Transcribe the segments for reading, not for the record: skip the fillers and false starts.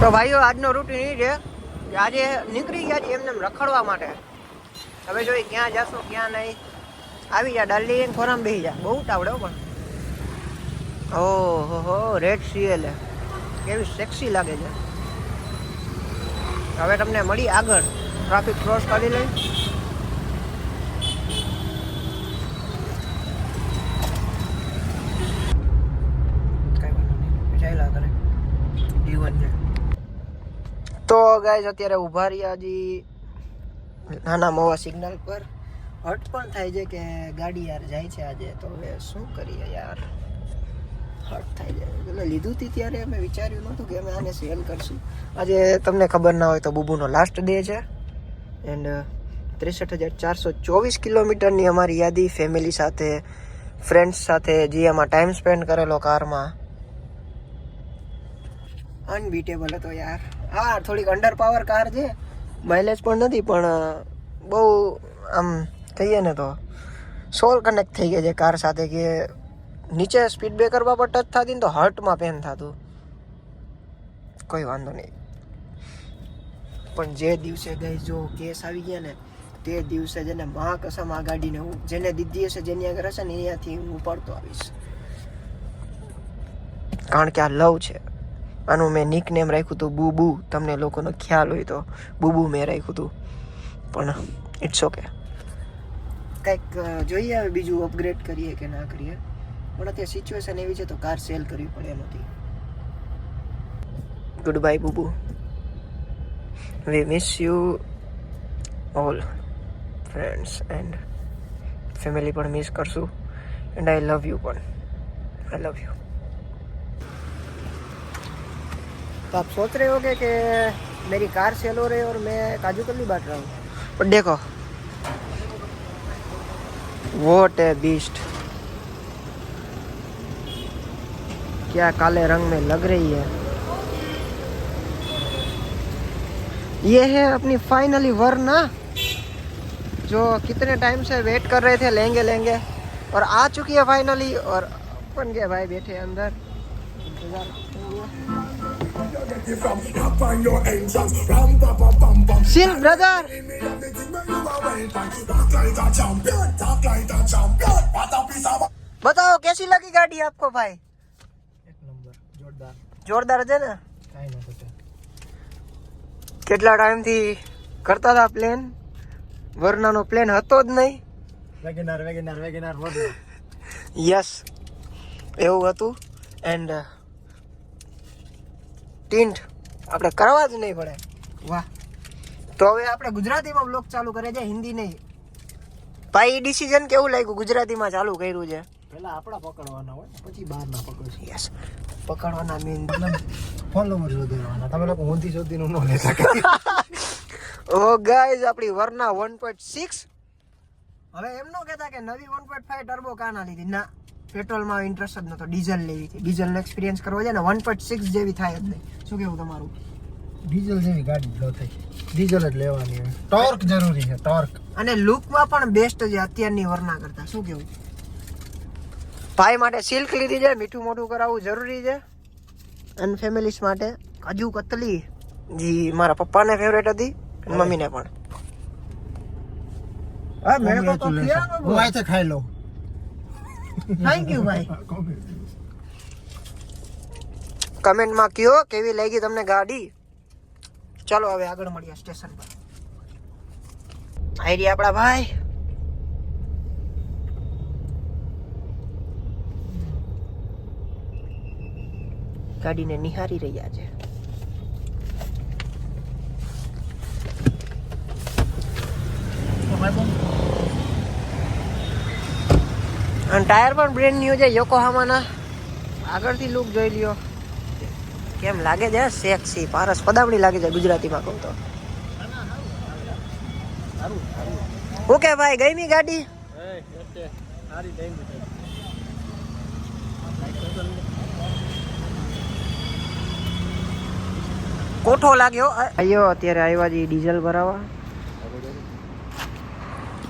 તો ભાઈઓ આજનો રૂટીન એ છે કે આજે નીકળી ગયા છે એમને રખડવા માટે. હવે જોઈએ ક્યાં જશું ક્યાં નહીં. આવી જા ડાલી ફોરામ બેસી જા. બહુ તાવડે પણ ઓહો રેડ સીએલ કેવી સેક્સી લાગે છે. હવે તમને મળી આગળ ટ્રાફિક ક્રોસ કરી લઈ. તો ગાઈઝ અત્યારે ઊભા રહ્યા હજી નાના મોવા સિગ્નલ પર. હટ પણ થાય છે કે ગાડી યાર જાય છે આજે, તો હવે શું કરીએ યાર, હટ થાય છે. એટલે લીધું હતી ત્યારે અમે વિચાર્યું નહોતું કે અમે આને સેલ કરશું. આજે તમને ખબર ના હોય તો બુબુનો લાસ્ટ ડે છે એન્ડ 63,424 કિલોમીટરની અમારી યાદી ફેમિલી સાથે ફ્રેન્ડ્સ સાથે જે એમાં ટાઈમ સ્પેન્ડ કરેલો કારમાં અનબીટેબલ હતો યાર. હા થોડીક અંડર પાવર કાર છે, માઇલેજ પણ નથી, પણ બહુ આમ કહીએ ને તો સોલ કનેક્ટ થઈ ગયા છે કાર સાથે કે નીચે સ્પીડ બ્રેકર પર ટચ થતી ને તો હર્ટમાં પેન થતું. કોઈ વાંધો નહીં, પણ જે દિવસે ગઈ જો કેસ આવી ગયા ને તે દિવસે જેને મા કસમ આ ગાડીને હું જેને દીધી હશે જેની આગળ હશે ને અહીંયાથી હું ઉપાડતો આવીશ. કારણ કે આ લવ છે. આનું મેં નિક નેમ રાખ્યું હતું બુબુ. તમને લોકોનો ખ્યાલ હોય તો બુબુ મેં રાખ્યું હતું, પણ ઇટ્સ ઓકે. કંઈક જોઈએ હવે બીજું અપગ્રેડ કરીએ કે ના કરીએ, પણ અત્યારે સિચ્યુએશન એવી છે તો કાર સેલ કરવી પડે એમ હતી. Good bye Bubu, we miss you all friends and family પણ મિસ કરશું એન્ડ આઈ લવ યુ પણ. I love you. तो आप सोच रहे होगे कि मेरी कार सेल हो रही है और मैं काजू कतली बांट रहा हूँ, पर देखो वॉट ए बीस्ट, क्या काले रंग में लग रही है. ये है अपनी फाइनली वरना, जो कितने टाइम से वेट कर रहे थे लेंगे लेंगे, और आ चुकी है फाइनली. और अपन के भाई बैठे अंदर इंतजार. Chill brother. बताओ कैसी लगी गाड़ी आपको भाई? एक नंबर, जोरदार. जोरदार है ना. કેટલા ટાઈમ થી કરતા હતા પ્લેન. વરનાનો પ્લેન હતો જ નહીં. વેગેનાર યસ એવું હતું. એન્ડ ટિન્ટ આપણે કરવા જ નહીં પડે. વાહ. તો હવે આપણે ગુજરાતીમાં બ્લોગ ચાલુ કરે છે, હિન્દી નહીં. ભાઈ ડિસિઝન કેવું લાગ્યું ગુજરાતીમાં ચાલુ કર્યું છે? પહેલા આપણા પકડવાના હોય પછી બહારના પકડશું. યસ પકડવાના મીન ફોલોવર્સ વધારવાના. તમે લોકો ઊંધી સુધીનું ન લેતા. ઓ ગાઈઝ આપણી વરના 1.6. હવે એમ ન કહેતા કે નવી 1.5 ટર્બો કાના લીધી. ના, પેટ્રોલમાં ઇન્ટરેસ્ટ જ નતો, ડીઝલ લેવી હતી. ડીઝલનો એક્સપિરિયન્સ કરવો છે ને 1.6 જેવી થાય જ નહીં. શું કેવું તમારું? ડીઝલ જેવી ગાડી ન થઈ, ડીઝલ જ લેવાની હોય. ટોર્ક જરૂરી છે, ટોર્ક. અને લુકમાં પણ બેસ્ટ છે અત્યારની વરના કરતા. શું કેવું? ભાઈ માટે સિલ્ક લીધી છે, મીઠું મોઢું કરાવવું જરૂરી છે. અને ફેમિલીસ માટે કાજુ કતલી, જે મારા પપ્પાને ફેવરેટ હતી અને મમ્મીને પણ. હા મેં તો હું આથી ખાઈ લઉં. થેન્ક યુ ભાઈ. કમેન્ટમાં કયો કેવી લાગી તમને ગાડી. ચાલો હવે આગળ મળીએ સ્ટેશન પર. આઈ રહ્યા આપણા ભાઈ. ગાડીને નિહારી રહ્યા છે. અને ટાયર પણ બ્રેન્ડ ન્યુ છે યોકોહામાના. આગળથી લુક જોઈ લ્યો કેમ લાગે છે. સેક્સી પારસ પદામણી લાગે છે ગુજરાતીમાં કહું તો. ઓકે ભાઈ ગઈમી ગાડી? કોઠો લાગ્યો. અયો અત્યારે આવ્યા છે ડીઝલ ભરાવા.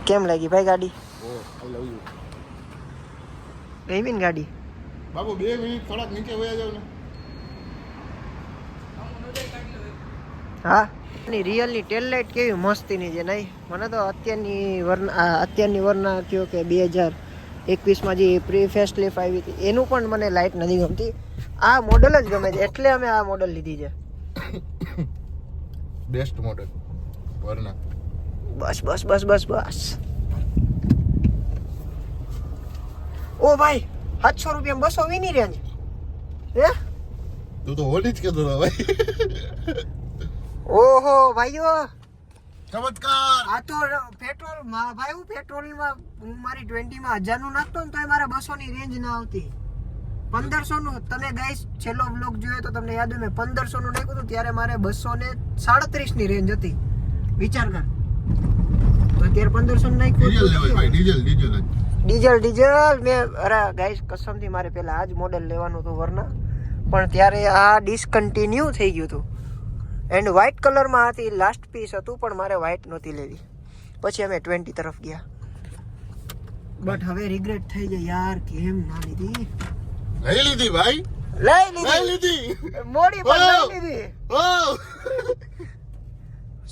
કેમ લાગી ભાઈ ગાડી? ગઈમી ને ગાડી? બાબુ 2 મિનિટ થોડાક નીચે વયા જાવ ને. હા એની રિયલની ટેલ લાઇટ કેવી મસ્તીની છે નહીં? મને તો અત્યારની વરના કયો કે 2021માં જે પ્રી ફેસ્ટ લિફ આવી હતી એનું પણ મને લાઇટ નથી ગમતી. આ મોડલ જ ગમે છે એટલે અમે આ મોડલ લીધી છે. Best model વરના. બસ બસ બસ બસ બસ. ઓ ભાઈ 700 રૂપિયા 200 વીની રેન્જ હે? તું તો હોલી જ કહેતો હતો ભાઈ. ઓહો ભાઈઓ ચમત્કાર. આ તો પેટ્રોલ ભાઈ હું પેટ્રોલમાં હું મારી 20 માં 1000 નું નાખતો ને તોય મારે 200 ની રેન્જ ના આવતી. 1500 નું તમે ગાઈસ છેલ્લો વ્લોગ જોયો તો તમને યાદ હોય મેં 1500 નું નાખ્યું હતું ત્યારે મારે 237 ની રેન્જ હતી. વિચાર કર તો અત્યારે 1500 નું ડીઝલ લેવાય ભાઈ, નાખ્યું. ડીઝલ મેં અરે ગાઈસ કસમથી મારે પેલા આ જ મોડલ લેવાનું હતું વરના પણ ત્યારે આ ડિસકન્ટિન્યુ થઈ ગયું હતું. એન્ડ વ્હાઇટ કલરમાં હતી, લાસ્ટ પીસ હતું પણ મારે વ્હાઇટ નહોતી લેવી. પછી અમે 20 તરફ ગયા. બટ હવે રિગ્રેટ થઈ જાય યાર કેમ ના લીધી. લઈ લીધી ભાઈ, લઈ લઈ લીધી લીધી. મોડી પણ લઈ લીધી. ઓ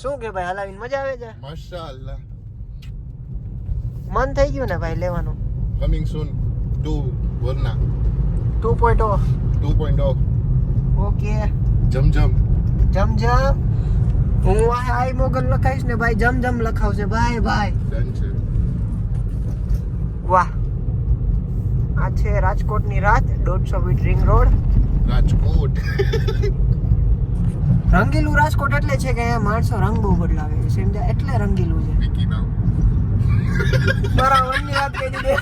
શું કે ભાઈ હલાવીને મજા આવે છે? માશાઅલ્લાહ. મન થઈ ગયું ને ભાઈ લેવાનું. Coming soon to Verna 2.0 2.0. Okay જમજમ. જમજમ. હું આઈ મોગલ લખાઈશ ને ભાઈ જમજમ લખાવશે ભાઈ ભાઈ. ડન છે. વાહ આ છે રાજકોટની રાત 150 ફીટ રિંગ રોડ. રાજકોટ. રંગીલું રાજકોટ એટલે છે કે અહીંયા માણસો રંગ બહુ બદલાવે છે સમજ્યા એટલે રંગીલું છે. વિકી નામ. બરાબરની વાત કહી દીધી.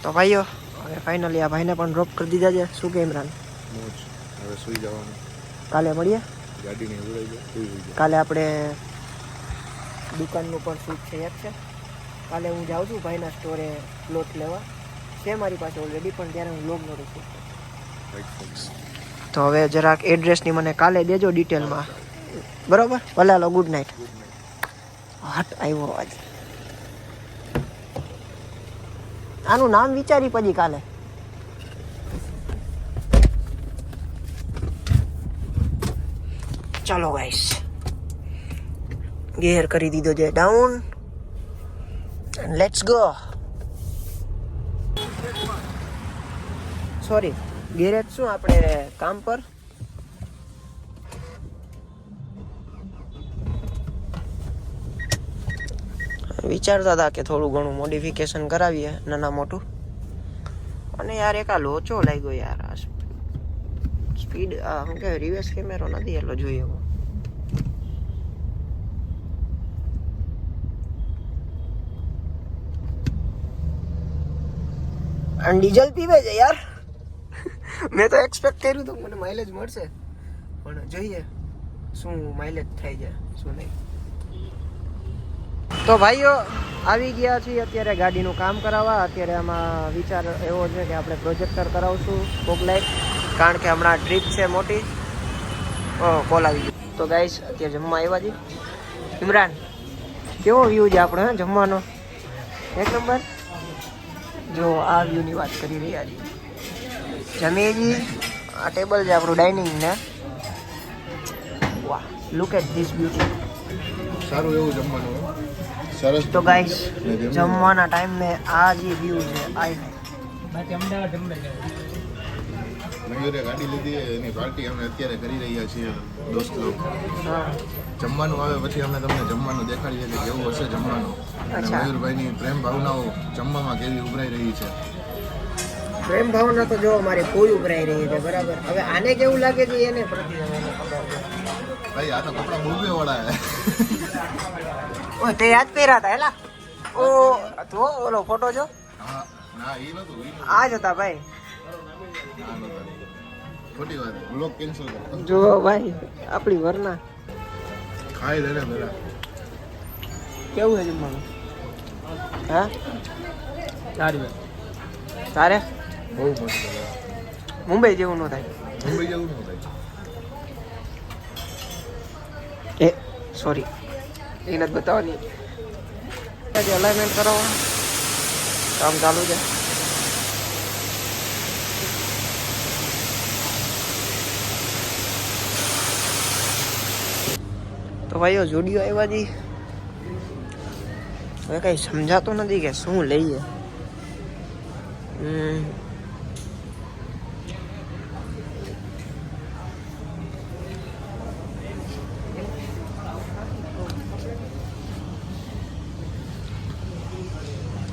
તો ભાઈઓ હવે ફાઇનલી આ ભાઈને પણ ડ્રોપ કરી દીધા છે. શું કે ઇમરાન? મોજ. હવે સુઈ જવાનું. કાલે મળીએ. ગાડીને ઉડાઈ જાય સુઈ જાય. કાલે આપણે દુકાનનું પણ શૂટ છે એક છે. કાલે હું જાઉં છું ભાઈના સ્ટોરે પ્લોટ લેવા છે મારી પાસે ઓલરેડી પણ ત્યારે હું લોગ નોડું છું. તો હવે જરાક એડ્રેસની મને કાલે દેજો ડિટેલમાં બરોબર? ભલે હાલો ગુડ નાઇટ. હટ આવ્યો આજ. આનું નામ વિચારી પછી કાલે. ચાલો ગાઈસ ગેર કરી દીધો છે down and let's go. Sorry garage શું આપણે કામ પર. વિચારતા હતા કે થોડું ઘણું મોડિફિકેશન કરાવીએ નાના મોટું. અને યાર એક આ લોચો લાગ્યો યાર. આ સ્પીડ શું કહેવાય રિવર્સ કેમેરો નથી એટલો જોઈએ એવો. અને ડીઝલ પીવે છે યાર. મેં તો એક્સપેક્ટ કર્યું હતું મને માઇલેજ મળશે પણ જોઈએ શું માઇલેજ થાય છે શું નહીં. તો ભાઈઓ આવી ગયા છીએ અત્યારે ગાડીનું કામ કરાવવા. અત્યારે આમાં વિચાર એવો છે કે આપણે પ્રોજેક્ટર કરાવશું ફોગ લાઇટ કારણ કે હમણાં ટ્રીપ છે મોટી. કોલ આવી ગયો. તો ગાઈસ અત્યારે જમવા આવ્યા છીએ. ઇમરાન કેવો વ્યૂ છે આપણો હે જમવાનો? એક નંબર. જો આ વ્યૂની વાત કરી રહ્યા છીએ. જમીજી આ ટેબલ છે આપણું ડાઇનિંગ ને. વાહ લુક એટ ધીસ બ્યુટી. સારું એવું જમવાનું હોય. સરસ. તો ગાઈસ જમવાના ટાઈમ મેં આ જે વ્યૂ છે આઈ મયુરે ગાડી લીધી એની પાર્ટી અમે અત્યારે કરી રહ્યા છીએ દોસ્ત લોક. જમવાનું આવે પછી અમે તમને જમવાનું દેખાડીએ કે કેવું હશે જમવાનું. અને અચ્છા. મયુરભાઈની પ્રેમ ભાવનાઓ જમવામાં કેવી ઉભરાઈ રહી છે. પ્રેમ ભાવના તો જો મારી ફૂલ ઉભરાઈ રહી છે બરાબર. હવે આને કેવું લાગે છે એને પ્રતિ એને ખબર છે. ભાઈ આ તો કપડા બોમ્બે વાળા હે. ઓ તે યાદ પહેર્યા હતા હેલા. ઓ તો ઓલો ફોટો જો હા ના એ નતું આ જ હતા ભાઈ. ખોટી વાત બ્લોગ કેન્સલ કરો. જો ભાઈ આપણી વરના ખાઈ લે ને પેલા. કેવું છે જમવાનું? હા તારે બહુ મસ્ત છે. મુંબઈ જેવું ન થાય. મુંબઈ જેવું ન થાય. એ સોરી એ નથી બતાવવાની. અલાઇનમેન્ટ કરાવવાનું કામ ચાલુ છે. તો ભાઈઓ જુડિયો આવ્યા જી હવે કઈ સમજાતું નથી કે શું લઈએ.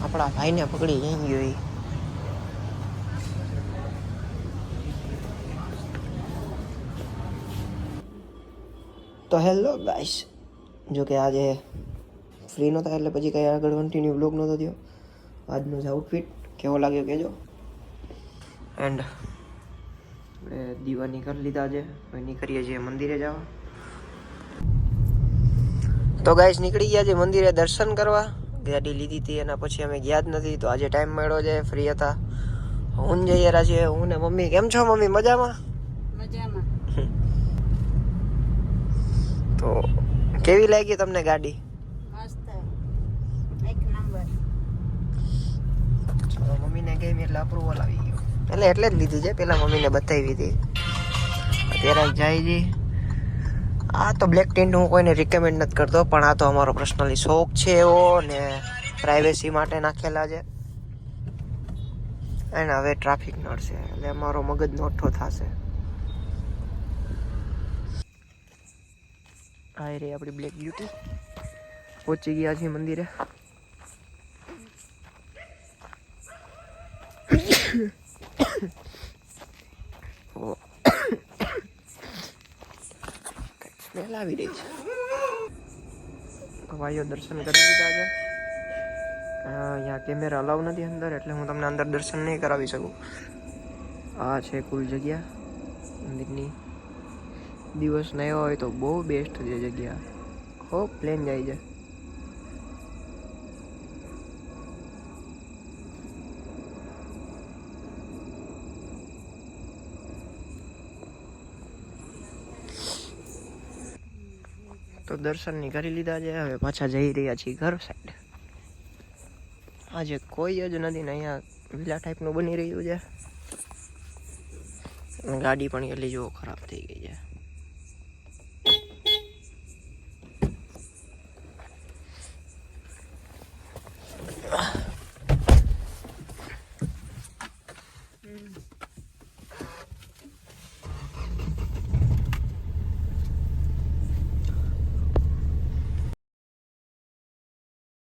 આપણા ભાઈને પકડી જઈ ગયો એ. તો હેલો ગાઈસ, જો કે આજે ફ્રી નહોતા એટલે પછી કંઈ આગળ કન્ટિન્યુ બ્લોગ નહોતો થયો. આજનો જ આઉટફિટ કેવો લાગ્યો કહેજો. એન્ડ આપણે દીવાની કરી લીધા છે, હવે નીકળીએ છીએ મંદિરે જવા. તો ગાઈસ નીકળી ગયા છે મંદિરે દર્શન કરવા. ગાડી લીધી હતી એના પછી અમે ગયા જ નથી. તો આજે ટાઈમ મળ્યો છે, ફ્રી હતા. હું જઈએ રહ્યા છીએ, હું ને મમ્મી. કેમ છો મમ્મી? મજામાં? મજામાં. તો કેવી લાગી તમને ગાડી? મસ્ત, એક નંબર. ચલો મમ્મીને ગઈ એટલે અપ્રુવલ આવી ગયો. એટલે જ લીધી છે, પેલા મમ્મીને બતાવી હતી. અત્યારે જાય છે. આ તો બ્લેક ટિન્ટ હું કોઈને રિકમેન્ડ નથી કરતો, પણ આ તો અમારો પર્સનલી શોખ છે એવો, ને પ્રાઇવેસી માટે નાખેલા છે. અને હવે ટ્રાફિક નડશે એટલે અમારો મગજ નોઠો થશે. આ રહી આપણી બ્લેક બ્યુટી. પહોંચી ગયા છીએ મંદિરે. સ્મેલ આવી રહી છે. ભાઈઓ દર્શન કરી દીધા છે. અહીંયા કેમેરા અલાઉ નથી અંદર, એટલે હું તમને અંદર દર્શન નહીં કરાવી શકું. આ છે કુલ જગ્યા મંદિરની. દિવસ ન આવ્યો હોય તો બહુ બેસ્ટ છે જગ્યા. હો પ્લેન જાય છે. તો દર્શનની કરી લીધા છે. હવે પાછા જઈ રહ્યા છીએ ઘર સાઈડ. આજે કોઈ જ નથી ને અહીંયા વિલા ટાઈપનું બની રહ્યું છે. ગાડી પણ એટલી જો ખરાબ થઈ ગઈ છે.